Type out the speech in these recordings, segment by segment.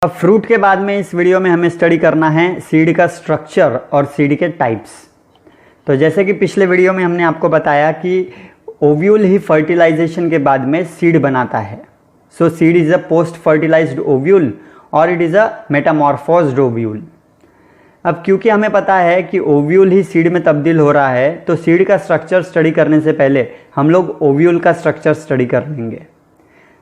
अब फ्रूट के बाद में इस वीडियो में हमें स्टडी करना है सीड का स्ट्रक्चर और सीड के टाइप्स। तो जैसे कि पिछले वीडियो में हमने आपको बताया कि ओव्यूल ही फर्टिलाइजेशन के बाद में सीड बनाता है। So seed is a post fertilized ovule और it is a metamorphosed ovule. अब क्योंकि हमें पता है कि ओव्यूल ही सीड में तब्दील हो रहा है, तो सीड का स्ट्रक्चर स्टडी करने से पहले हम लोग ओव्यूल का स्ट्रक्चर स्टडी कर लेंगे।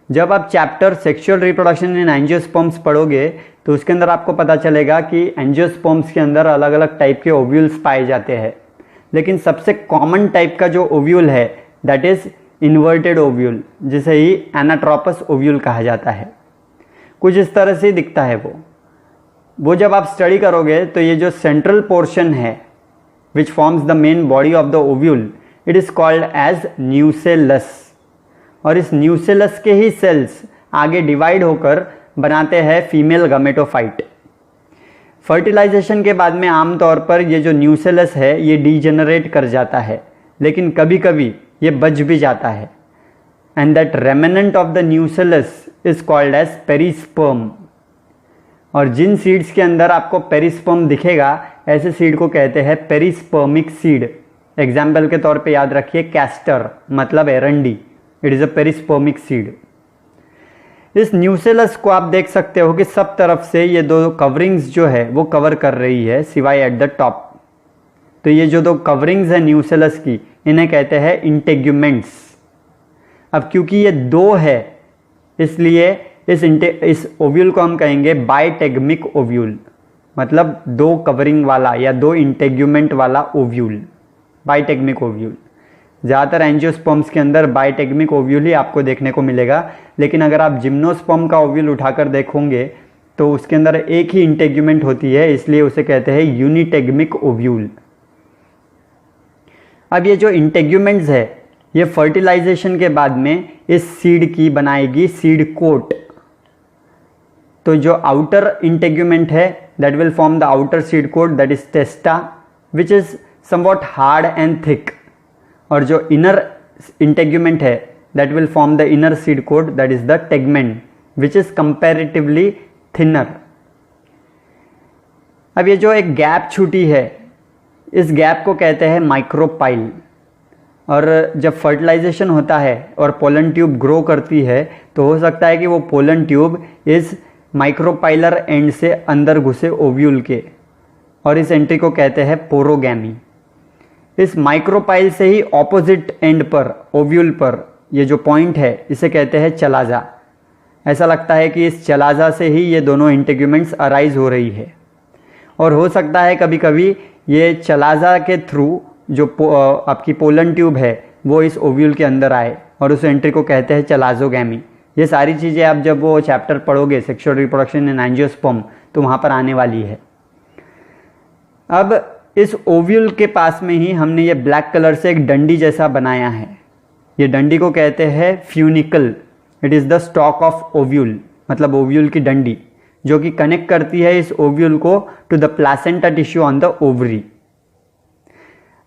जब आप chapter sexual reproduction in angiosperms पढ़ोगे तो उसके अंदर आपको पता चलेगा कि एंजियोस्पर्म्स के अंदर अलग अलग टाइप के ओव्यूल्स पाए जाते हैं, लेकिन सबसे कॉमन टाइप का जो ओव्यूल है दैट इज इन्वर्टेड ओव्यूल, जिसे ही एनाट्रोपस ओव्यूल कहा जाता है। कुछ इस तरह से दिखता है वो जब आप स्टडी करोगे तो ये जो सेंट्रल पोर्शन है which forms the main body of the ovule, it is called as nucellus. और इस न्यूसेलस के ही सेल्स आगे डिवाइड होकर बनाते हैं फीमेल गमेटोफाइट। फर्टिलाइजेशन के बाद में आमतौर पर ये जो न्यूसेलस है ये डीजेनरेट कर जाता है, लेकिन कभी कभी ये बच भी जाता है। And that remnant of the nucellus is called as perisperm. और जिन सीड्स के अंदर आपको पेरिस्पर्म दिखेगा ऐसे सीड को कहते हैं पेरिस्पर्मिक सीड। एग्जाम्पल के तौर पे याद रखिए कैस्टर मतलब एरंडी, it is a perispermic seed. इस न्यूसेलस को आप देख सकते हो कि सब तरफ से ये दो कवरिंग्स जो है वो कवर कर रही है सिवाय एट द टॉप। तो ये जो दो कवरिंग्स है न्यूसेलस की, इन्हें कहते हैं इंटेग्यूमेंट्स। अब क्योंकि ये दो है इसलिए इस ओव्यूल को हम कहेंगे बायटेगमिक ओव्यूल, मतलब दो कवरिंग वाला या दो इंटेग्यूमेंट वाला ओव्यूल, बायटेगमिक ओव्यूल। ज़्यादातर एंजियोस्पर्म्स के अंदर बायटेगमिक ओव्यूल ही आपको देखने को मिलेगा, लेकिन अगर आप जिम्नोस्पर्म का ओव्यूल उठाकर देखोगे तो उसके अंदर एक ही इंटेग्यूमेंट होती है, इसलिए उसे कहते हैं यूनिटेगमिक ओव्यूल। अब ये जो इंटेग्यूमेंट्स है ये फर्टिलाइजेशन के बाद में इस सीड की बनाएगी सीड कोट। तो जो आउटर इंटेग्यूमेंट है that will form the outer seed coat, that is testa which is somewhat hard and thick. और जो इनर इंटेग्यूमेंट है that will form the inner seed coat, that is the tegmen which is comparatively thinner. अब ये जो एक gap छूटी है इस गैप को कहते हैं माइक्रोपाइल। और जब फर्टिलाइजेशन होता है और पोलन ट्यूब ग्रो करती है तो हो सकता है कि वो पोलन ट्यूब इस माइक्रोपाइलर एंड से अंदर घुसे ओव्यूल के, और इस एंट्री को कहते हैं पोरोगैमी। इस माइक्रोपाइल से ही ऑपोजिट एंड पर ओव्यूल पर ये जो पॉइंट है इसे कहते हैं चलाजा। ऐसा लगता है कि इस चलाजा से ही ये दोनों इंटेग्यूमेंट्स अराइज हो रही है, और हो सकता है कभी कभी ये चलाजा के थ्रू जो आपकी पोलन ट्यूब है वो इस ओव्यूल के अंदर आए, और उस एंट्री को कहते हैं चलाजोगैमी। ये सारी चीज़ें आप जब वो चैप्टर पढ़ोगे सेक्सुअल रिप्रोडक्शन इन एंजियोस्पर्म तो वहाँ पर आने वाली है। अब इस ओव्यूल के पास में ही हमने ये ब्लैक कलर से एक डंडी जैसा बनाया है। ये डंडी को कहते हैं funicle. It is the stock of ovule, मतलब ओव्यूल की डंडी, जो कि कनेक्ट करती है इस ओव्यूल को to the placenta tissue on the ovary.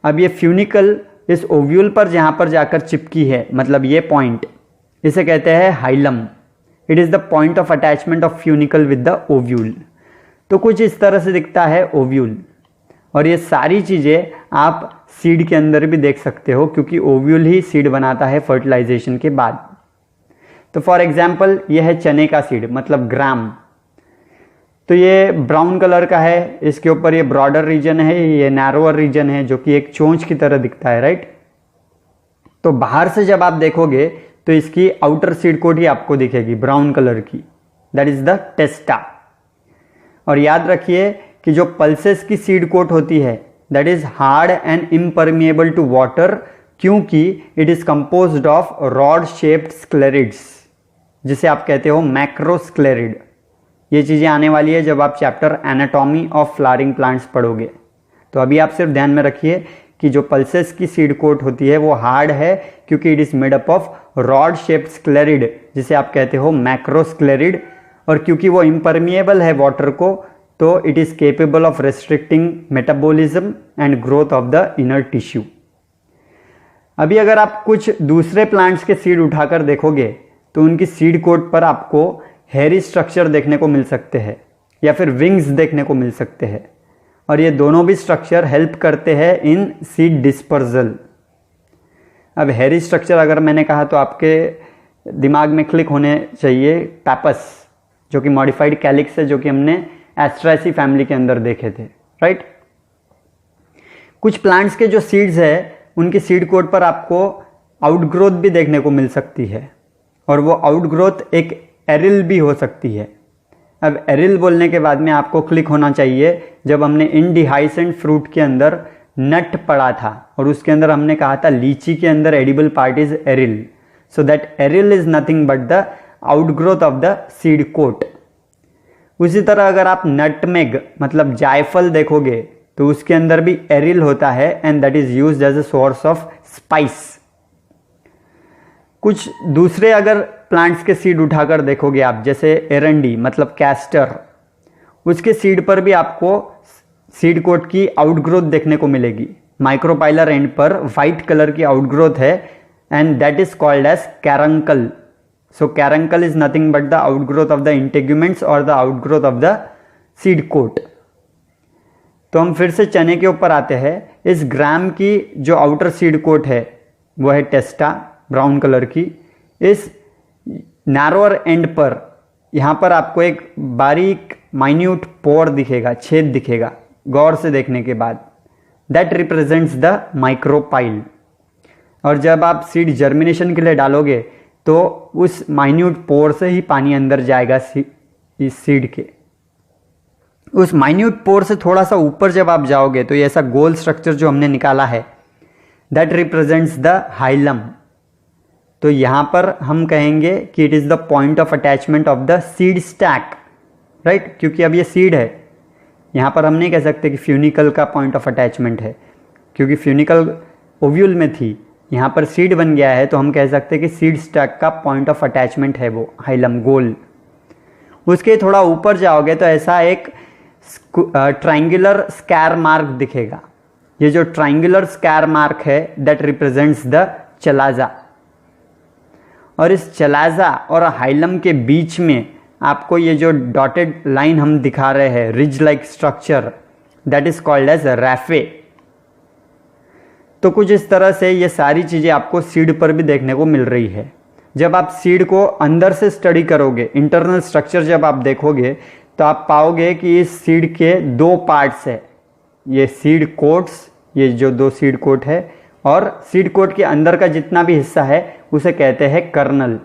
अब ये फ्यूनिकल इस ओव्यूल पर जहाँ पर जाकर चिपकी है, मतलब ये पॉइंट, इसे कहते हैं hilum. It is the point of attachment of funicle with the ovule. तो कुछ इस तरह से दिखता है ओव्यूल, और ये सारी चीज़ें आप सीड के अंदर भी देख सकते हो क्योंकि ओव्यूल ही सीड बनाता है फर्टिलाइजेशन के बाद। तो फॉर एग्जाम्पल ये है चने का सीड, मतलब ग्राम। तो ये ब्राउन कलर का है, इसके ऊपर ये ब्रॉडर रीजन है, ये नैरोअर रीजन है जो कि एक चोंच की तरह दिखता है, राइट। तो बाहर से जब आप देखोगे तो इसकी आउटर सीड कोट ही आपको दिखेगी ब्राउन कलर की, दैट इज द टेस्टा। और याद रखिए कि जो पल्सेस की सीड कोट होती है that is hard and impermeable to water, क्योंकि it is composed of rod shaped sclereids, जिसे आप कहते हो मैक्रोस्क्लेरिड। ये चीज़ें आने वाली है जब आप chapter anatomy of flowering plants पढ़ोगे। तो अभी आप सिर्फ ध्यान में रखिए कि जो पल्सेस की सीड कोट होती है वो हार्ड है क्योंकि it is made up of rod shaped sclereid, जिसे आप कहते हो मैक्रोस्क्लेरिड। और क्योंकि वो इम्परमिएबल है वाटर को, तो it is capable of restricting metabolism and growth of the inner tissue. अभी अगर आप कुछ दूसरे प्लांट्स के सीड उठाकर देखोगे तो उनकी सीड कोट पर आपको हेयरी स्ट्रक्चर देखने को मिल सकते हैं या फिर विंग्स देखने को मिल सकते हैं, और ये दोनों भी स्ट्रक्चर हेल्प करते हैं इन सीड डिस्पर्जल। अब हेयरी स्ट्रक्चर अगर मैंने कहा तो आपके दिमाग में क्लिक होने चाहिए पैपस, जो कि मॉडिफाइड कैलिक्स है, जो कि हमने एस्ट्रेसी फैमिली के अंदर देखे थे, राइट। कुछ प्लांट्स के जो सीड्स है उनकी सीड कोट पर आपको आउटग्रोथ भी देखने को मिल सकती है, और वो आउटग्रोथ एक एरिल भी हो सकती है। अब एरिल बोलने के बाद में आपको क्लिक होना चाहिए जब हमने इंडिहाइसेंट फ्रूट के अंदर नट पढ़ा था, और उसके अंदर हमने कहा था लीची के अंदर edible part is aril, so that aril is nothing but the outgrowth of the seed coat. उसी तरह अगर आप नटमेग मतलब जायफल देखोगे तो उसके अंदर भी एरिल होता है, and that is used as a source of spice. कुछ दूसरे अगर प्लांट्स के सीड उठाकर देखोगे आप, जैसे एरंडी मतलब कैस्टर, उसके सीड पर भी आपको सीड कोट की आउटग्रोथ देखने को मिलेगी। माइक्रोपाइलर एंड पर वाइट कलर की आउटग्रोथ है, and that is called as caruncle. So caruncle is nothing but the outgrowth of the integuments और the outgrowth of the seed coat. तो हम फिर से चने के ऊपर आते हैं। इस ग्राम की जो आउटर सीड कोट है वो है टेस्टा, ब्राउन कलर की। इस नैरोअर एंड पर यहाँ पर आपको एक बारीक माइन्यूट पोर दिखेगा, छेद दिखेगा गौर से देखने के बाद, दैट रिप्रेजेंट्स द माइक्रोपाइल। और जब आप सीड जर्मिनेशन के लिए डालोगे तो उस माइन्यूट पोर से ही पानी अंदर जाएगा इस सीड के। उस माइन्यूट पोर से थोड़ा सा ऊपर जब आप जाओगे तो ये ऐसा गोल स्ट्रक्चर जो हमने निकाला है, दैट रिप्रेजेंट्स द हाइलम। तो यहां पर हम कहेंगे कि it is the point of attachment of the seed stack, right, क्योंकि अब ये सीड है। यहां पर हम नहीं कह सकते कि फ्यूनिकल का पॉइंट ऑफ अटैचमेंट है, क्योंकि फ्यूनिकल ओव्यूल में थी, यहां पर सीड बन गया है, तो हम कह सकते हैं कि सीड स्टैक का पॉइंट ऑफ अटैचमेंट है वो हाइलम, गोल। उसके थोड़ा ऊपर जाओगे तो ऐसा एक ट्राइंगुलर स्कैर मार्क दिखेगा। ये जो ट्राइंगुलर स्कैर मार्क है दैट रिप्रेजेंट्स द चलाजा, और इस चलाजा और हाइलम के बीच में आपको ये जो डॉटेड लाइन हम दिखा रहे हैं, ridge like structure, that is called as raphe. तो कुछ इस तरह से ये सारी चीजें आपको सीड पर भी देखने को मिल रही है। जब आप सीड को अंदर से स्टडी करोगे, इंटरनल स्ट्रक्चर जब आप देखोगे, तो आप पाओगे कि इस सीड के दो पार्ट्स है, ये सीड कोट्स, ये जो दो सीड कोट है, और सीड कोट के अंदर का जितना भी हिस्सा है उसे कहते हैं कर्नल।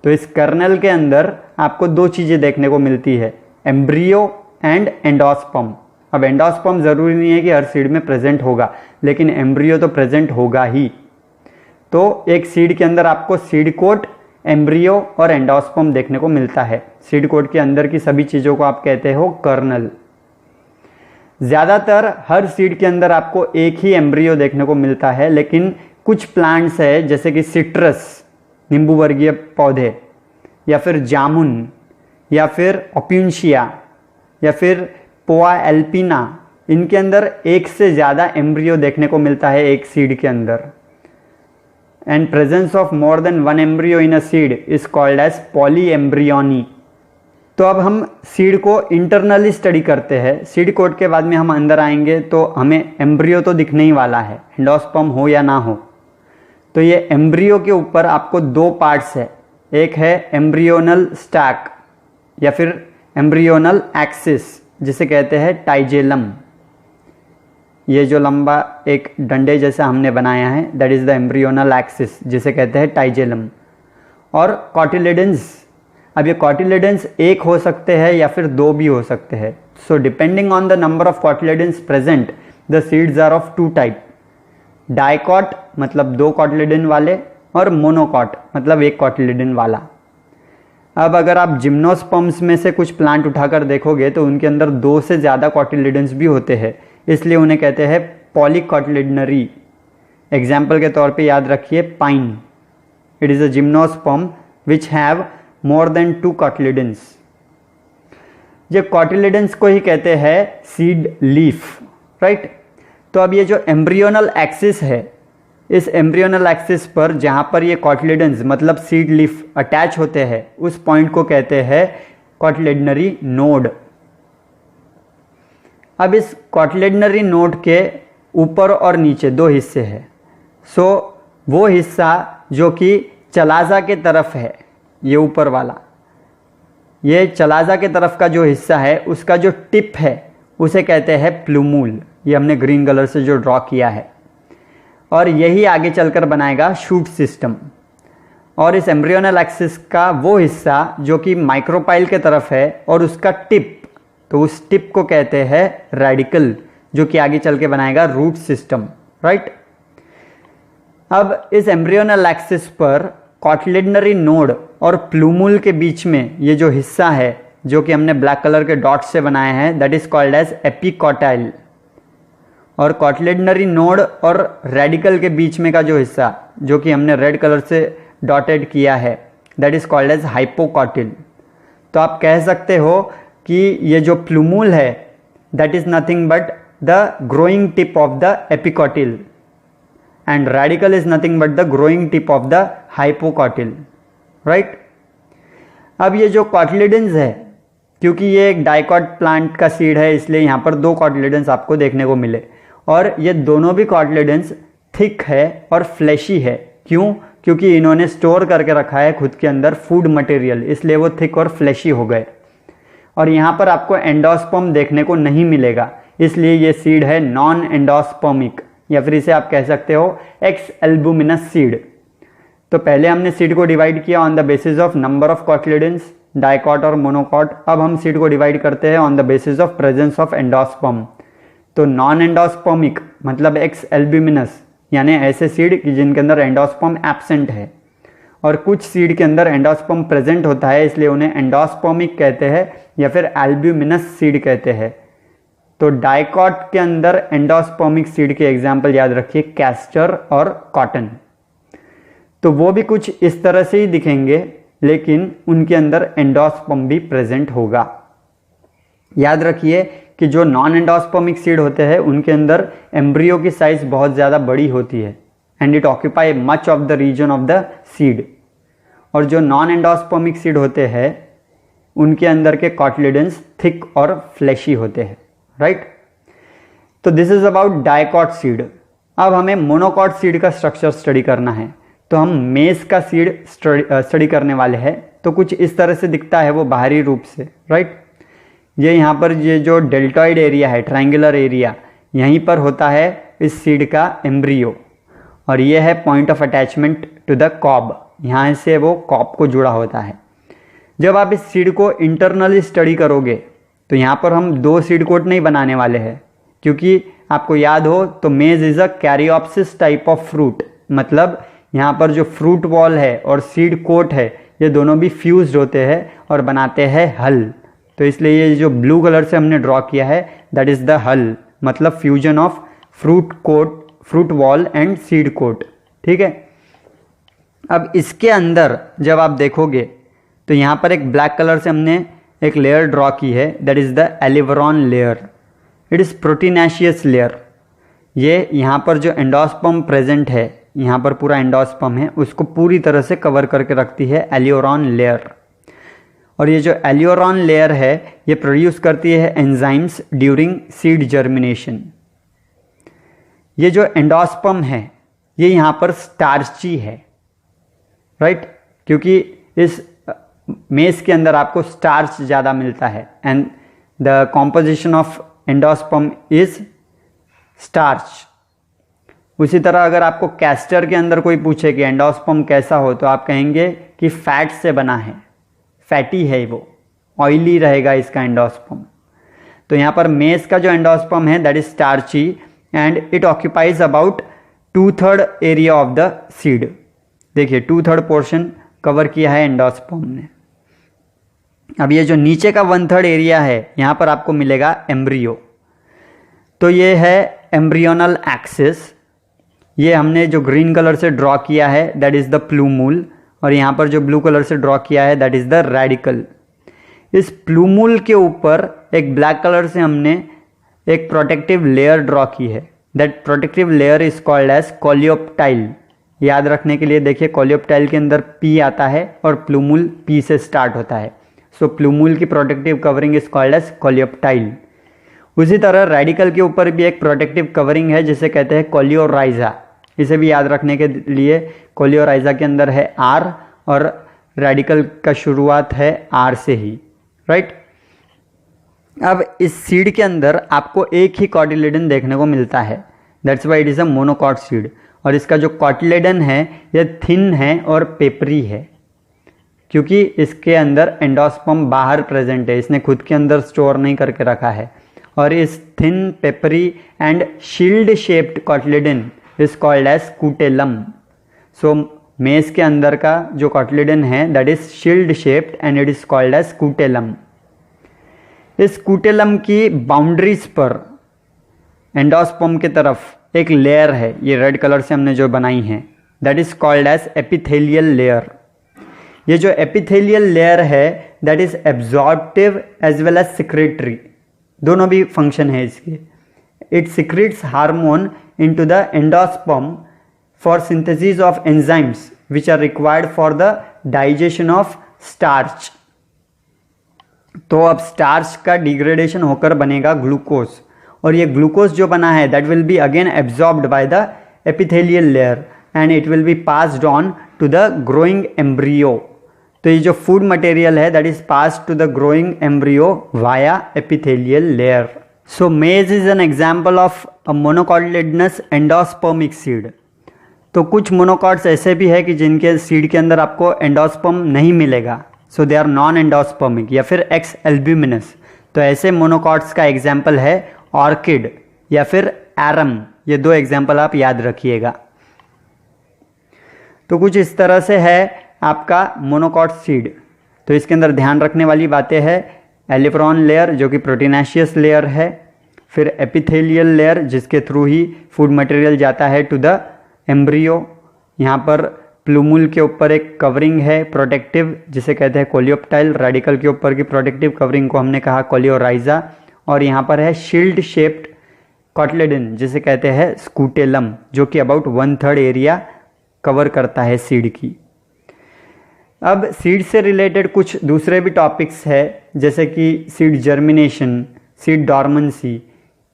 तो इस कर्नल के अंदर आपको दो चीजें देखने को मिलती है, एम्ब्रियो एंड एंडोस्पर्म। अब एंडोस्पर्म जरूरी नहीं है कि हर सीड में प्रेजेंट होगा, लेकिन एम्ब्रियो तो प्रेजेंट होगा ही। तो एक सीड के अंदर आपको सीड कोट, एम्ब्रियो और एंडोस्पर्म देखने को मिलता है। सीड कोट के अंदर की सभी चीजों को आप कहते हो कर्नल। ज्यादातर हर सीड के अंदर आपको एक ही एम्ब्रियो देखने को मिलता है, लेकिन कुछ प्लांट्स है जैसे कि सिट्रस, नींबू वर्गीय पौधे, या फिर जामुन, या फिर ओप्यून्शिया, या फिर पोआ एल्पिना, इनके अंदर एक से ज्यादा एम्ब्रियो देखने को मिलता है एक सीड के अंदर। And presence of more than one embryo in a seed is called as polyembryony. तो अब हम सीड को इंटरनली स्टडी करते हैं। सीड कोट के बाद में हम अंदर आएंगे तो हमें एम्ब्रियो तो दिखने ही वाला है, एंडोस्पर्म हो या ना हो। तो ये एम्ब्रियो के ऊपर आपको दो पार्ट्स है, एक है एम्ब्रियोनल स्टैक या फिर एम्ब्रियोनल एक्सिस, जिसे कहते हैं टाइजेलम। ये जो लंबा एक डंडे जैसा हमने बनाया है, that is the embryonal axis, जिसे कहते हैं टाइजेलम। और कॉटिलेडन्स, अब ये कॉटिलेडन्स एक हो सकते हैं या फिर दो भी हो सकते हैं। So depending on the number of cotyledons present, the seeds are of two type, dicot मतलब दो कॉटिलेडन वाले, और मोनोकॉट मतलब एक कॉटिलेडन वाला। अब अगर आप जिम्नोस्पर्म्स में से कुछ प्लांट उठाकर देखोगे तो उनके अंदर दो से ज़्यादा कॉटिलेडन्स भी होते हैं, इसलिए उन्हें कहते हैं पॉलीकॉटिलेडनरी। एग्जाम्पल के तौर पे याद रखिए pine, it is a gymnosperm which have more than two cotyledons. ये कॉटिलेडन्स को ही कहते हैं सीड लीफ, राइट। तो अब ये जो एम्ब्रियोनल एक्सिस है इस एम्ब्रियोनल एक्सिस पर जहाँ पर ये कॉटलिडन्स मतलब सीड लीफ अटैच होते हैं उस पॉइंट को कहते हैं कॉटलिडनरी नोड। अब इस कॉटलिडनरी नोड के ऊपर और नीचे दो हिस्से हैं। सो वो हिस्सा जो कि चलाजा के तरफ है, ये ऊपर वाला, ये चलाजा के तरफ का जो हिस्सा है उसका जो टिप है उसे कहते हैं प्लूमूल। ये हमने ग्रीन कलर से जो ड्रॉ किया है, और यही आगे चलकर बनाएगा शूट सिस्टम। और इस एम्ब्रियोनल एक्सिस का वो हिस्सा जो कि माइक्रोपाइल के तरफ है और उसका टिप, तो उस टिप को कहते हैं रेडिकल, जो कि आगे चल के बनाएगा रूट सिस्टम, राइट। अब इस एम्ब्रियोनल एक्सिस पर कॉटलिडनरी नोड और प्लूमूल के बीच में ये जो हिस्सा है जो कि हमने ब्लैक कलर के डॉट से बनाए हैं, दैट इज कॉल्ड एज एपिकॉटाइल। और कॉटलिडनरी नोड और रेडिकल के बीच में का जो हिस्सा जो कि हमने रेड कलर से डॉटेड किया है, दैट इज कॉल्ड एज हाइपोकॉटिल। तो आप कह सकते हो कि ये जो प्लूमूल है that is nothing but the growing tip of the epicotyl and radicle is nothing but the growing tip of the hypocotyl, right. अब ये जो कॉटलिडन्स है, क्योंकि ये एक डाइकॉट प्लांट का सीड है इसलिए यहाँ पर दो कॉटलिडन्स आपको देखने को मिले, और ये दोनों भी कॉटलिडन्स थिक है और फ्लैशी है। क्यों? क्योंकि इन्होंने स्टोर करके रखा है खुद के अंदर फूड मटेरियल, इसलिए वो थिक और फ्लैशी हो गए। और यहाँ पर आपको एंडोस्पर्म देखने को नहीं मिलेगा, इसलिए ये सीड है नॉन एंडोस्पर्मिक, या फिर इसे आप कह सकते हो एक्स एल्बुमिनस सीड। तो पहले हमने सीड को डिवाइड किया on the basis of number of cotyledons, dicot और मोनोकॉट। अब हम सीड को डिवाइड करते हैं on the basis of presence of endosperm. तो नॉन एंडोस्पर्मिक मतलब एक्स एल्ब्यूमिनस, यानी ऐसे सीड कि जिनके अंदर एंडोस्पर्म एब्सेंट है, और कुछ सीड के अंदर एंडोस्पर्म प्रेजेंट होता है इसलिए उन्हें एंडोस्पर्मिक कहते हैं या फिर एल्ब्यूमिनस सीड कहते हैं। तो डाइकॉट के अंदर एंडोस्पर्मिक सीड के एग्जाम्पल याद रखिए, कैस्टर और कॉटन। तो वो भी कुछ इस तरह से ही दिखेंगे, लेकिन उनके अंदर एंडोस्पर्म भी प्रेजेंट होगा। याद रखिए कि जो नॉन एंडोस्पर्मिक सीड होते हैं उनके अंदर एम्ब्रियो की साइज बहुत ज़्यादा बड़ी होती है and it occupy much of the region of the seed. और जो नॉन एंडोस्पर्मिक सीड होते हैं उनके अंदर के कॉटलिडन्स थिक और फ्लैशी होते हैं, राइट। तो this is about dicot seed. अब हमें मोनोकॉट सीड का स्ट्रक्चर स्टडी करना है, तो हम मेज का सीड स्टडी करने वाले हैं। तो कुछ इस तरह से दिखता है वो बाहरी रूप से, राइट। ये यहाँ पर ये जो डेल्टॉइड एरिया है, ट्रायंगुलर एरिया, यहीं पर होता है इस सीड का एम्ब्रियो, और ये है point of attachment to the cob, यहाँ से वो कॉब को जुड़ा होता है। जब आप इस सीड को इंटरनली स्टडी करोगे तो यहाँ पर हम दो सीड कोट नहीं बनाने वाले हैं, क्योंकि आपको याद हो तो मेज is a caryopsis type of fruit, मतलब यहाँ पर जो फ्रूट वॉल है और सीड कोट है ये दोनों भी फ्यूज्ड होते हैं और बनाते हैं हल। तो इसलिए ये जो ब्लू कलर से हमने ड्रॉ किया है दैट इज द हल, मतलब fusion of fruit coat, fruit wall and seed coat, ठीक है। अब इसके अंदर जब आप देखोगे तो यहाँ पर एक ब्लैक कलर से हमने एक लेयर ड्रॉ की है, that is the aleurone layer. It is proteinaceous layer. ये यहाँ पर जो एंडोस्पर्म प्रेजेंट है, यहाँ पर पूरा एंडोस्पर्म है, उसको पूरी तरह से कवर करके रखती है एलियोरॉन लेयर। और ये जो एलियोरॉन लेयर है ये प्रोड्यूस करती है एंजाइम्स ड्यूरिंग सीड जर्मिनेशन। ये जो एंडोस्पर्म है ये यहाँ पर स्टार्ची है, राइट, क्योंकि इस मेज के अंदर आपको स्टार्च ज़्यादा मिलता है and the composition of endosperm is starch. उसी तरह अगर आपको कैस्टर के अंदर कोई पूछे कि एंडोस्पर्म कैसा हो तो आप कहेंगे कि फैट से बना है, फैटी है, वो ऑयली रहेगा इसका एंडोस्पर्म। तो यहाँ पर मेज का जो एंडोस्पर्म है that is starchy and it occupies about 2/3 area of the seed. देखिए 2/3 पोर्शन कवर किया है एंडोस्पर्म ने। अब ये जो नीचे का 1/3 एरिया है यहाँ पर आपको मिलेगा एम्ब्रियो। तो ये है एम्ब्रियोनल एक्सिस। ये हमने जो ग्रीन कलर से ड्रॉ किया है दैट इज द प्लूमूल, और यहाँ पर जो ब्लू कलर से ड्रॉ किया है दैट इज द रेडिकल। इस प्लूमूल के ऊपर एक ब्लैक कलर से हमने एक प्रोटेक्टिव लेयर ड्रॉ की है that protective layer is called as coleoptile. याद रखने के लिए देखिए, कोलियोप्टाइल के अंदर पी आता है और प्लूमूल पी से स्टार्ट होता है। सो प्लूमूल की protective covering is called as coleoptile. उसी तरह रेडिकल के ऊपर भी एक प्रोटेक्टिव कवरिंग है जिसे कहते हैं कोलियोराइजा। इसे भी याद रखने के लिए कोलियोराइजा के अंदर है आर और रेडिकल का शुरुआत है आर से ही, राइट। अब इस सीड के अंदर आपको एक ही कॉटिलेडन देखने को मिलता है, that's why it is a monocot seed. और इसका जो कॉटिलेडन है यह थिन है और पेपरी है, क्योंकि इसके अंदर एंडोस्पर्म बाहर प्रेजेंट है, इसने खुद के अंदर स्टोर नहीं करके रखा है। और इस thin papery and shield shaped cotyledon is called as scutellum. So maize के अंदर का जो कॉटिलेडन है that is shield shaped and it is called as scutellum. इस स्कूटेलम की बाउंड्रीज पर एंडोस्पर्म की तरफ एक लेयर है, ये रेड कलर से हमने जो बनाई है, that is called as epithelial layer. ये जो एपिथेलियल लेयर है that is absorptive as well as secretory, दोनों भी फंक्शन है इसके। It secretes hormone into the endosperm for synthesis of enzymes which are required for the digestion of starch. तो अब starch का डिग्रेडेशन होकर बनेगा ग्लूकोज, और ये ग्लूकोज जो बना है that will be again absorbed by the epithelial layer and it will be passed on to the growing embryo. तो ये जो फूड मटेरियल है that is passed to the growing embryo via epithelial layer. So maize is an example of a monocotyledonous endospermic seed. तो कुछ monocots ऐसे भी है कि जिनके सीड के अंदर आपको एंडोस्पर्म नहीं मिलेगा, सो दे आर नॉन एंडोस्पर्मिक या फिर एक्स एल्ब्यूमिनस। तो ऐसे मोनोकॉट्स का एग्जाम्पल है ऑर्किड या फिर एरम। ये दो एग्जाम्पल आप याद रखिएगा। तो कुछ इस तरह से है आपका मोनोकॉट सीड। तो इसके अंदर ध्यान रखने वाली बातें हैं, एलिफ्रॉन लेयर जो कि प्रोटीनेशियस लेयर है, फिर एपिथेलियल लेयर जिसके थ्रू ही फूड मटेरियल जाता है टू द एम्ब्रियो। यहाँ पर प्लूमूल के ऊपर एक कवरिंग है प्रोटेक्टिव जिसे कहते हैं कोलियोप्टाइल। रेडिकल के ऊपर की प्रोटेक्टिव कवरिंग को हमने कहा कोलियोराइजा। और यहाँ पर है शील्ड शेप्ड कॉटिलेडन जिसे कहते हैं स्कूटेलम, जो कि अबाउट 1/3 एरिया कवर करता है सीड की। अब सीड से रिलेटेड कुछ दूसरे भी टॉपिक्स है जैसे कि सीड जर्मिनेशन, सीड डॉर्मेंसी,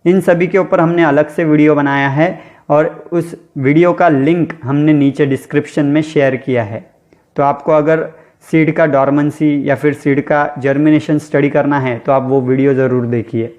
इन सभी के ऊपर हमने अलग से वीडियो बनाया है और उस वीडियो का लिंक हमने नीचे डिस्क्रिप्शन में शेयर किया है। तो आपको अगर सीड का डॉर्मेंसी या फिर सीड का जर्मिनेशन स्टडी करना है तो आप वो वीडियो ज़रूर देखिए।